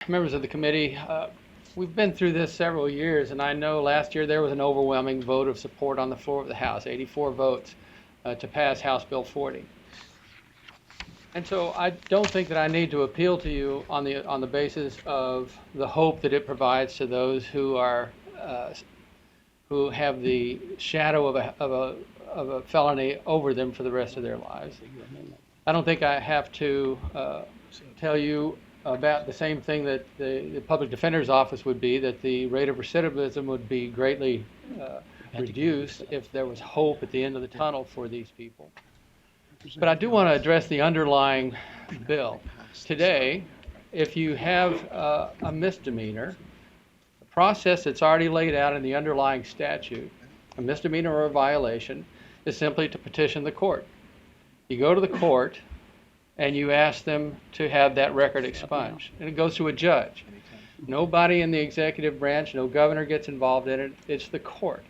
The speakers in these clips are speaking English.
Members of the committee, we've been through this several years, and I know last year there was an overwhelming vote of support on the floor of the House, 84 votes to pass House Bill 40. And so I don't think that I need to appeal to you on the basis of the hope that it provides to those who have the shadow of a felony over them for the rest of their lives. I don't think I have to tell you about the same thing that the Public Defender's Office would be, that the rate of recidivism would be greatly reduced if there was hope at the end of the tunnel for these people. But I do want to address the underlying bill. Today, if you have a misdemeanor, the process that's already laid out in the underlying statute, a misdemeanor or a violation, is simply to petition the court. You go to the court and you ask them to have that record expunged, and it goes to a judge. Nobody in the executive branch, no governor gets involved in it, it's the court.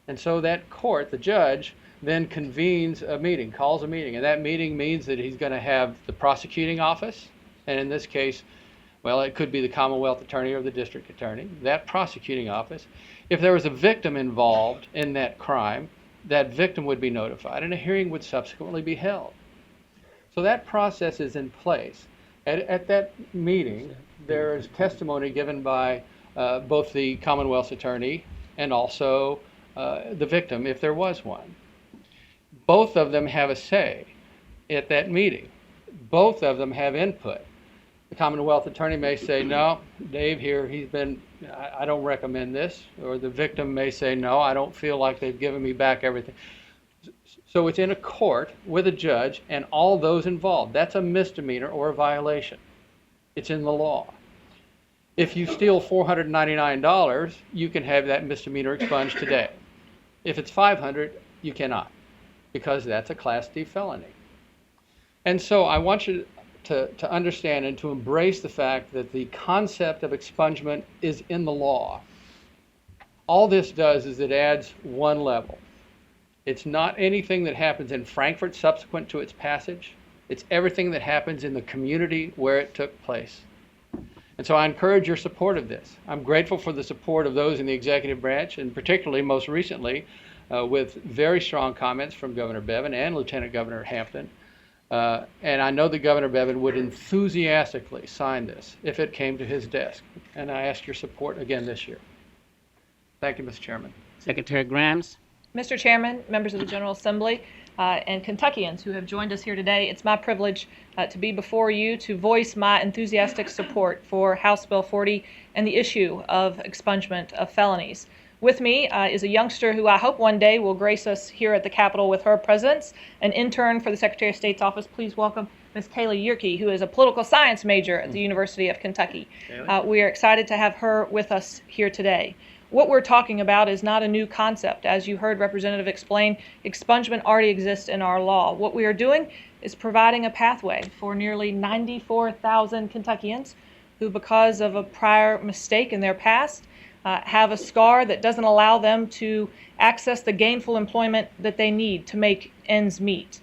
And so that court, the judge, then convenes a meeting, calls a meeting, and that meeting means that he's going to have the prosecuting office, and in this case, well, it could be the Commonwealth Attorney or the District Attorney, that prosecuting office. If there was a victim involved in that crime, that victim would be notified, and a hearing would subsequently be held. So that process is in place. At that meeting, there is testimony given by both the Commonwealth's attorney and also the victim, if there was one. Both of them have a say at that meeting. Both of them have input. The Commonwealth attorney may say, no, Dave here, I don't recommend this. Or the victim may say, no, I don't feel like they've given me back everything. So it's in a court with a judge and all those involved. That's a misdemeanor or a violation. It's in the law. If you steal $499, you can have that misdemeanor expunged today. If it's $500, you cannot, because that's a Class D felony. And so I want you to understand and to embrace the fact that the concept of expungement is in the law. All this does is it adds one level. It's not anything that happens in Frankfurt subsequent to its passage. It's everything that happens in the community where it took place. And so I encourage your support of this. I'm grateful for the support of those in the executive branch, and particularly most recently with very strong comments from Governor Bevin and Lieutenant Governor Hampton. And I know that Governor Bevin would enthusiastically sign this if it came to his desk. And I ask your support again this year. Thank you, Mr. Chairman. Secretary Grimes. Mr. Chairman, members of the General Assembly, and Kentuckians who have joined us here today, it's my privilege to be before you to voice my enthusiastic support for House Bill 40 and the issue of expungement of felonies. With me is a youngster who I hope one day will grace us here at the Capitol with her presence, an intern for the Secretary of State's office. Please welcome Ms. Kayla Yerke, who is a political science major at the University of Kentucky. We are excited to have her with us here today. What we're talking about is not a new concept. As you heard Representative explain, expungement already exists in our law. What we are doing is providing a pathway for nearly 94,000 Kentuckians who, because of a prior mistake in their past, have a scar that doesn't allow them to access the gainful employment that they need to make ends meet.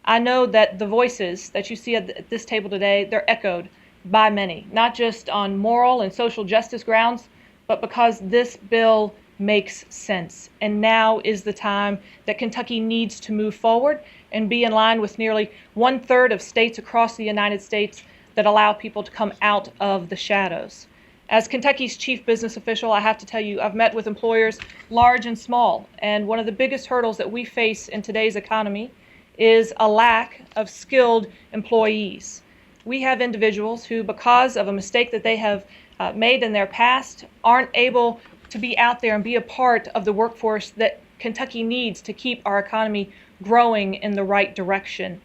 I know that the voices that you see at this table today, they're echoed by many, not just on moral and social justice grounds, but because this bill makes sense. And now is the time that Kentucky needs to move forward and be in line with nearly 1/3 of states across the United States that allow people to come out of the shadows. As Kentucky's chief business official, I have to tell you, I've met with employers large and small, and one of the biggest hurdles that we face in today's economy is a lack of skilled employees. We have individuals who, because of a mistake that they have made in their past, aren't able to be out there and be a part of the workforce that Kentucky needs to keep our economy growing in the right direction.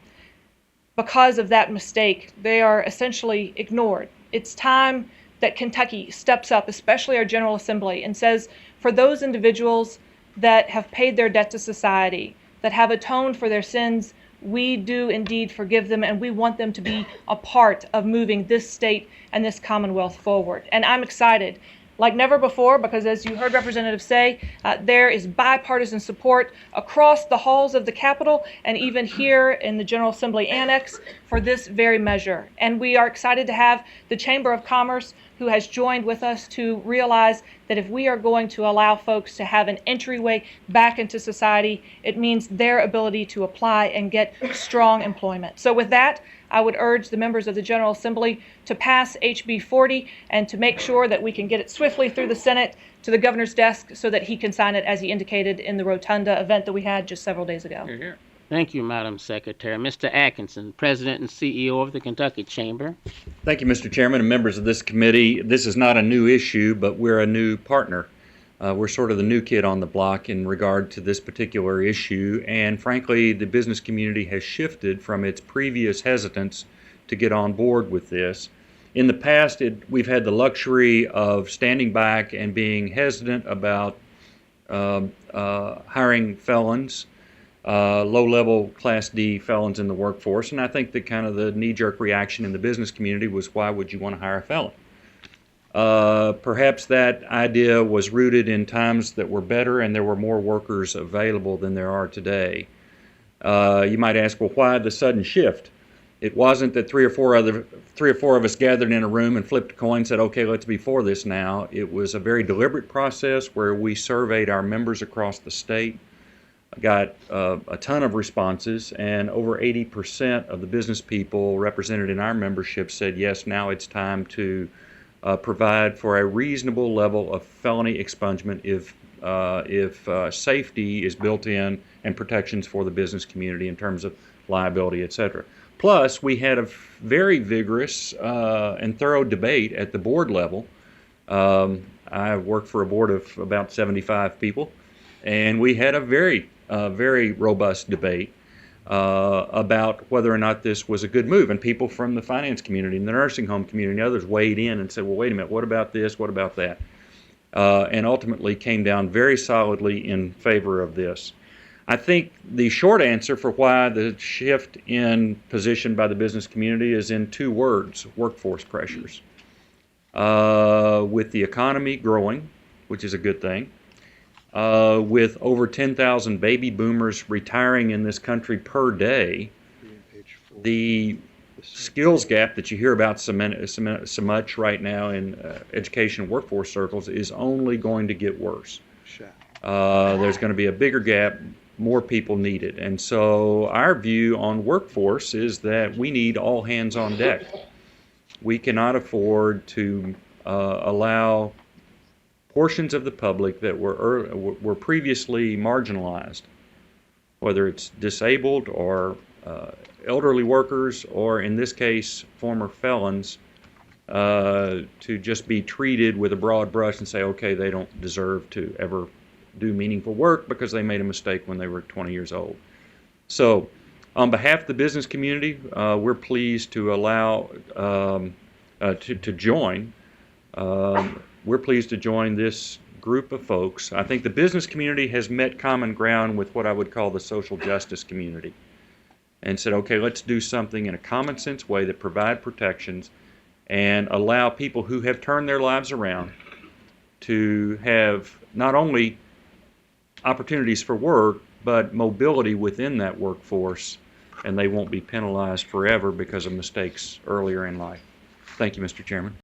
Because of that mistake, they are essentially ignored. It's time that Kentucky steps up, especially our General Assembly, and says, for those individuals that have paid their debt to society, that have atoned for their sins, we do indeed forgive them, and we want them to be a part of moving this state and this Commonwealth forward. And I'm excited like never before, because as you heard Representative say, there is bipartisan support across the halls of the Capitol and even here in the General Assembly Annex for for this very measure. And we are excited to have the Chamber of Commerce, who has joined with us, to realize that if we are going to allow folks to have an entryway back into society, it means their ability to apply and get strong employment. So with that, I would urge the members of the General Assembly to pass HB 40 and to make sure that we can get it swiftly through the Senate to the governor's desk so that he can sign it as he indicated in the Rotunda event that we had just several days ago. Hear, hear. Thank you, Madam Secretary. Mr. Atkinson, President and CEO of the Kentucky Chamber. Thank you, Mr. Chairman and members of this committee. This is not a new issue, but we're a new partner. We're sort of the new kid on the block in regard to this particular issue, and frankly, the business community has shifted from its previous hesitance to get on board with this. In the past, we've had the luxury of standing back and being hesitant about hiring felons, low-level Class D felons in the workforce, and I think that kind of the knee-jerk reaction in the business community was, why would you want to hire a felon? Perhaps that idea was rooted in times that were better and there were more workers available than there are today. You might ask, well, why the sudden shift? It wasn't that three or four of us gathered in a room and flipped a coin and said, okay, let's be for this now. It was a very deliberate process where we surveyed our members across the state, got a ton of responses, and over 80% of the business people represented in our membership said, yes, now it's time to provide for a reasonable level of felony expungement if safety is built in and protections for the business community in terms of liability, etc. Plus, we had a very vigorous and thorough debate at the board level. I worked for a board of about 75 people, and we had a very robust debate about whether or not this was a good move. And people from the finance community and the nursing home community and others weighed in and said, well, wait a minute, what about this? What about that? And ultimately came down very solidly in favor of this. I think the short answer for why the shift in position by the business community is in two words: workforce pressures. With the economy growing, which is a good thing, with over 10,000 baby boomers retiring in this country per day, the skills gap that you hear about so much right now in education and workforce circles is only going to get worse. There's going to be a bigger gap, more people needed. And so our view on workforce is that we need all hands on deck. We cannot afford to allow portions of the public that were previously marginalized, whether it's disabled or elderly workers, or in this case, former felons, to just be treated with a broad brush and say, okay, they don't deserve to ever do meaningful work because they made a mistake when they were 20 years old. So, on behalf of the business community, we're pleased to allow to join. We're pleased to join this group of folks. I think the business community has met common ground with what I would call the social justice community, and said, okay, let's do something in a common sense way that provide protections and allow people who have turned their lives around to have not only opportunities for work, but mobility within that workforce, and they won't be penalized forever because of mistakes earlier in life. Thank you, Mr. Chairman.